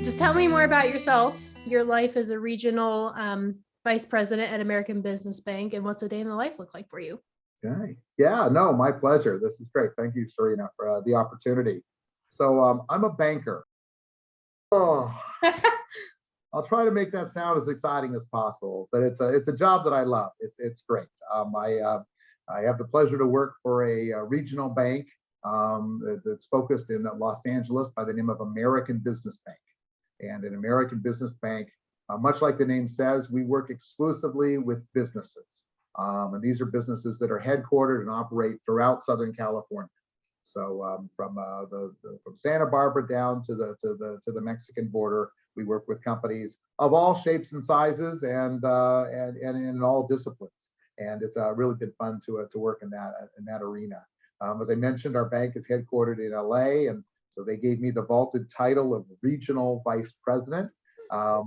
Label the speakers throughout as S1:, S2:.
S1: Just tell me more about yourself, your life as a regional vice president at American Business Bank, and what's a day in the life look like for you?
S2: Okay. Yeah, no, my pleasure. This is great. Thank you, Serena, for the opportunity. So I'm a banker. Oh, I'll try to make that sound as exciting as possible, but it's a job that I love. It's great. I have the pleasure to work for a regional bank that's focused in Los Angeles by the name of American Business Bank. And an American Business Bank, much like the name says, we work exclusively with businesses. And these are businesses that are headquartered and operate throughout Southern California. So from Santa Barbara down to the Mexican border, we work with companies of all shapes and sizes and in all disciplines. And it's really been fun to work in that arena. As I mentioned, our bank is headquartered in LA, and so they gave me the vaulted title of regional vice president. I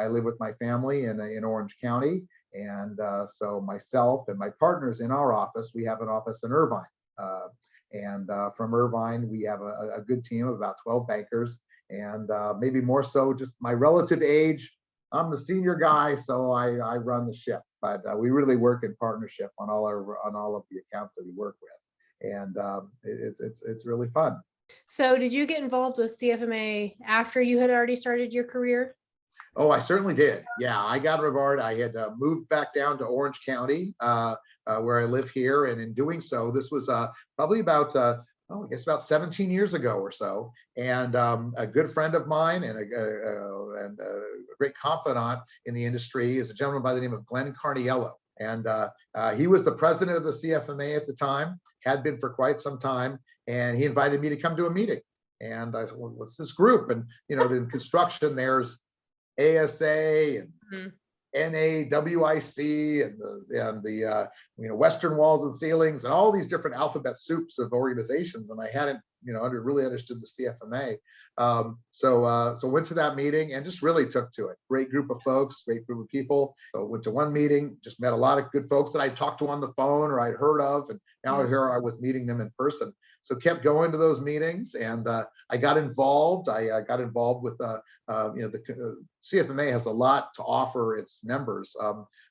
S2: live with my family in Orange County. And so myself and my partners in our office, we have an office in Irvine. From Irvine, we have a good team of about 12 bankers. And maybe more so just my relative age, I'm the senior guy, so I run the ship. But we really work in partnership on all of the accounts that we work with. And it's really fun.
S1: So did you get involved with CFMA after you had already started your career?
S2: Oh, I certainly did. Yeah, I got involved. I had moved back down to Orange County, where I live here. And in doing so, this was probably about, I guess about 17 years ago or so. And a good friend of mine and a great confidant in the industry is a gentleman by the name of Glenn Carniello. And he was the president of the CFMA at the time, had been for quite some time. And he invited me to come to a meeting. And I said, well, what's this group? And, in construction, there's ASA and NAWIC and the Western Walls and Ceilings and all these different alphabet soups of organizations, and I hadn't really understood the CFMA. So went to that meeting and just really took to it. Great group of folks, great group of people. So went to one meeting, just met a lot of good folks that I talked to on the phone or I'd heard of, and now here I was meeting them in person. So kept going to those meetings, and I got involved. I got involved with the CFMA has a lot to offer its members,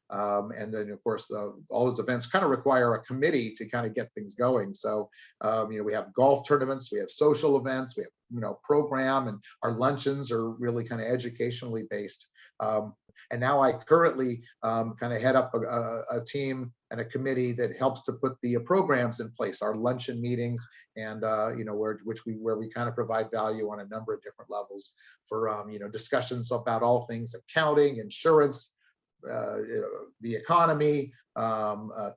S2: and then of course all those events kind of require a committee to kind of get things going. So we have golf tournaments, we have social events, we have program, and our luncheons are really kind of educationally based. And now I currently kind of head up a team and a committee that helps to put the programs in place, our luncheon meetings, and where we kind of provide value on a number of different levels for discussions about all things accounting, insurance, the economy,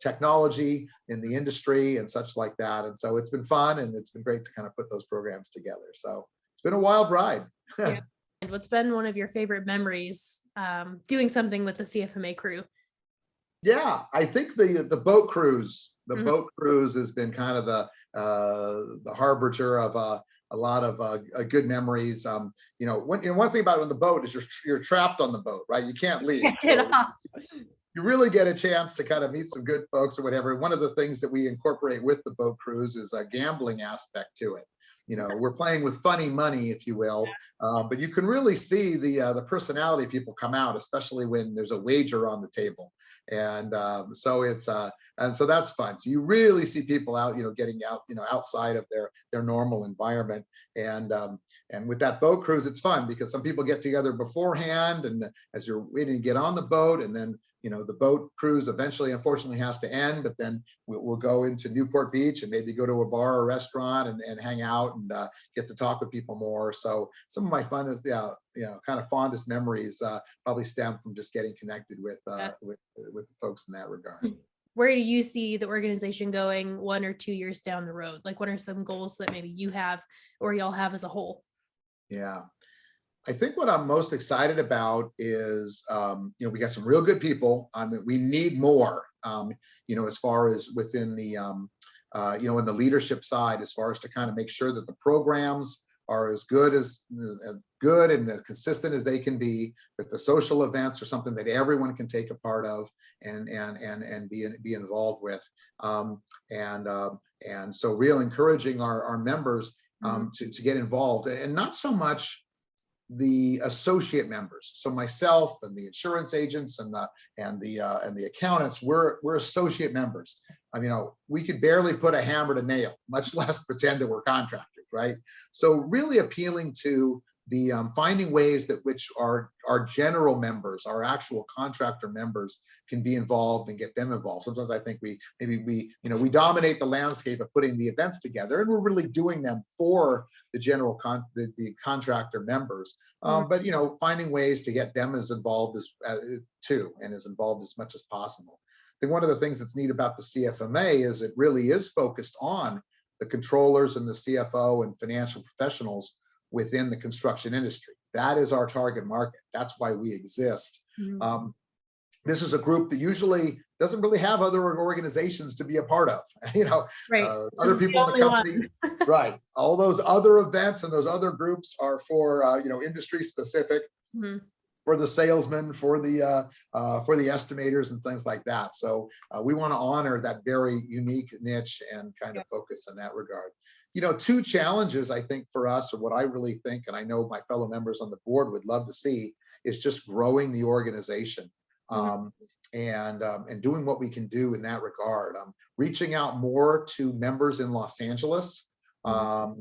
S2: technology in the industry, and such like that. And so it's been fun, and it's been great to kind of put those programs together. So it's been a wild ride.
S1: Yeah. And what's been one of your favorite memories doing something with the CFMA crew?
S2: Yeah, I think the boat cruise. The boat cruise has been kind of the harbinger of a lot of good memories. One thing about it on the boat is you're trapped on the boat, right? You can't leave. So you really get a chance to kind of meet some good folks or whatever. One of the things that we incorporate with the boat cruise is a gambling aspect to it. We're playing with funny money, if you will, but you can really see the personality of people come out, especially when there's a wager on the table. And so that's fun. So you really see people out, getting out, outside of their normal environment. And with that boat cruise, it's fun because some people get together beforehand, and as you're waiting to get on the boat, and then the boat cruise eventually, unfortunately, has to end, but then we'll go into Newport Beach and maybe go to a bar or restaurant and hang out and get to talk with people more. So some of my funnest, kind of fondest memories probably stem from just getting connected with the folks in that regard.
S1: Where do you see the organization going 1 or 2 years down the road? Like, what are some goals that maybe you have or y'all have as a whole?
S2: Yeah. I think what I'm most excited about is, we got some real good people. I mean, we need more, as far as within the, in the leadership side, as far as to kind of make sure that the programs are as good and as consistent as they can be, that the social events are something that everyone can take a part of and be involved with. And so real encouraging our members to get involved, and not so much the associate members. So myself and the insurance agents and the accountants, we're associate members. I mean, we could barely put a hammer to nail, much less pretend that we're contractors, right? So really appealing to the finding ways that which our general members, our actual contractor members, can be involved and get them involved. Sometimes I think we dominate the landscape of putting the events together, and we're really doing them for the general the contractor members. But finding ways to get them as involved as too, and as involved as much as possible. I think one of the things that's neat about the CFMA is it really is focused on the controllers and the CFO and financial professionals within the construction industry. That is our target market. That's why we exist. This is a group that usually doesn't really have other organizations to be a part of.
S1: Right.
S2: Other people in the company, right? All those other events and those other groups are for industry specific, for the salesmen, for the estimators and things like that. So we want to honor that very unique niche and kind of focus in that regard. Two challenges, I think, for us, or what I really think, and I know my fellow members on the board would love to see, is just growing the organization and doing what we can do in that regard. Reaching out more to members in Los Angeles or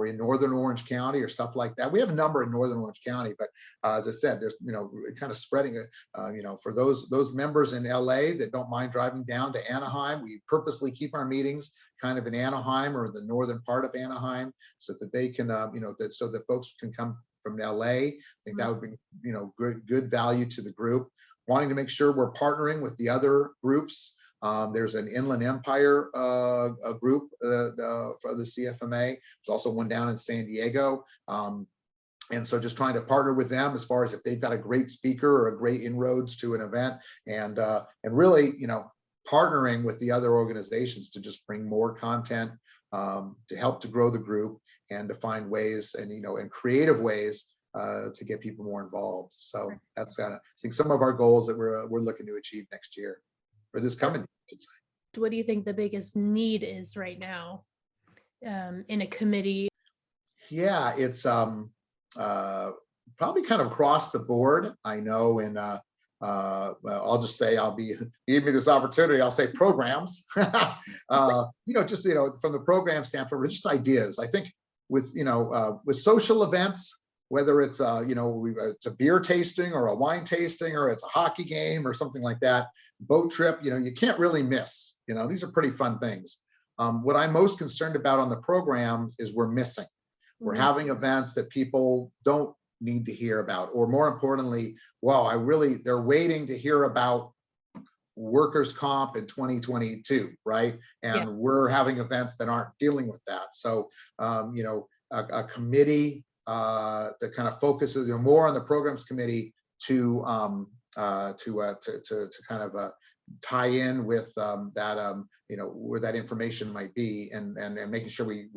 S2: in Northern Orange County or stuff like that. We have a number in Northern Orange County, but as I said, there's kind of spreading it. For those members in LA that don't mind driving down to Anaheim, we purposely keep our meetings kind of in Anaheim or the northern part of Anaheim, so that they can so that folks can come from LA. I think that would be good value to the group. Wanting to make sure we're partnering with the other groups. There's an Inland Empire group for the CFMA. There's also one down in San Diego. And so just trying to partner with them as far as if they've got a great speaker or a great inroads to an event, and really, partnering with the other organizations to just bring more content to help to grow the group and to find ways and creative ways to get people more involved. So that's I think some of our goals that we're looking to achieve next year, or this coming year, I should say.
S1: What do you think the biggest need is right now in a committee?
S2: Yeah, it's probably kind of across the board. I know I'll just say, give me this opportunity, I'll say programs. Just from the program standpoint, just ideas. I think with social events, whether it's it's a beer tasting or a wine tasting, or it's a hockey game or something like that, boat trip, you can't really miss. These are pretty fun things. What I'm most concerned about on the programs is we're missing. We're having events that people don't need to hear about, or more importantly, they're waiting to hear about workers' comp in 2022, right? And we're having events that aren't dealing with that. So, a committee that kind of focuses more on the programs committee to kind of tie in with that where that information might be, and making sure we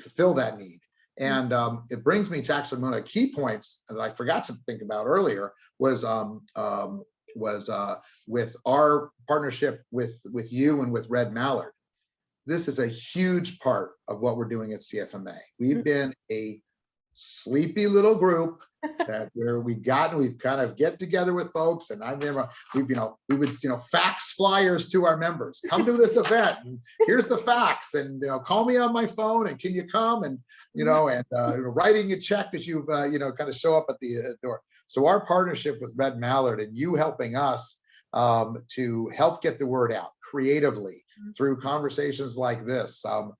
S2: fulfill that need. And it brings me to actually one of the key points that I forgot to think about earlier was with our partnership with you and with Red Mallard. This is a huge part of what we're doing at CFMA. We've been a sleepy little group we've kind of get together with folks, and I remember we would fax flyers to our members, come to this event, and here's the fax, and call me on my phone, and can you come, and writing a check as you kind of show up at the door. So our partnership with Red Mallard and you helping us to help get the word out creatively through conversations like this, through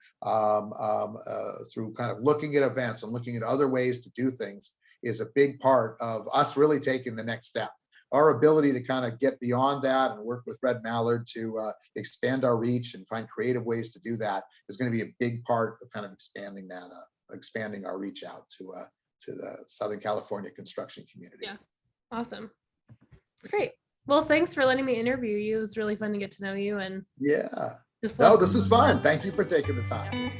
S2: kind of looking at events and looking at other ways to do things, is a big part of us really taking the next step. Our ability to kind of get beyond that and work with Red Mallard to expand our reach and find creative ways to do that is going to be a big part of kind of expanding our reach out to the Southern California construction community.
S1: Yeah, awesome. It's great. Well, thanks for letting me interview you. It was really fun to get to know you. And
S2: this is fun. Thank you for taking the time.
S1: Yeah.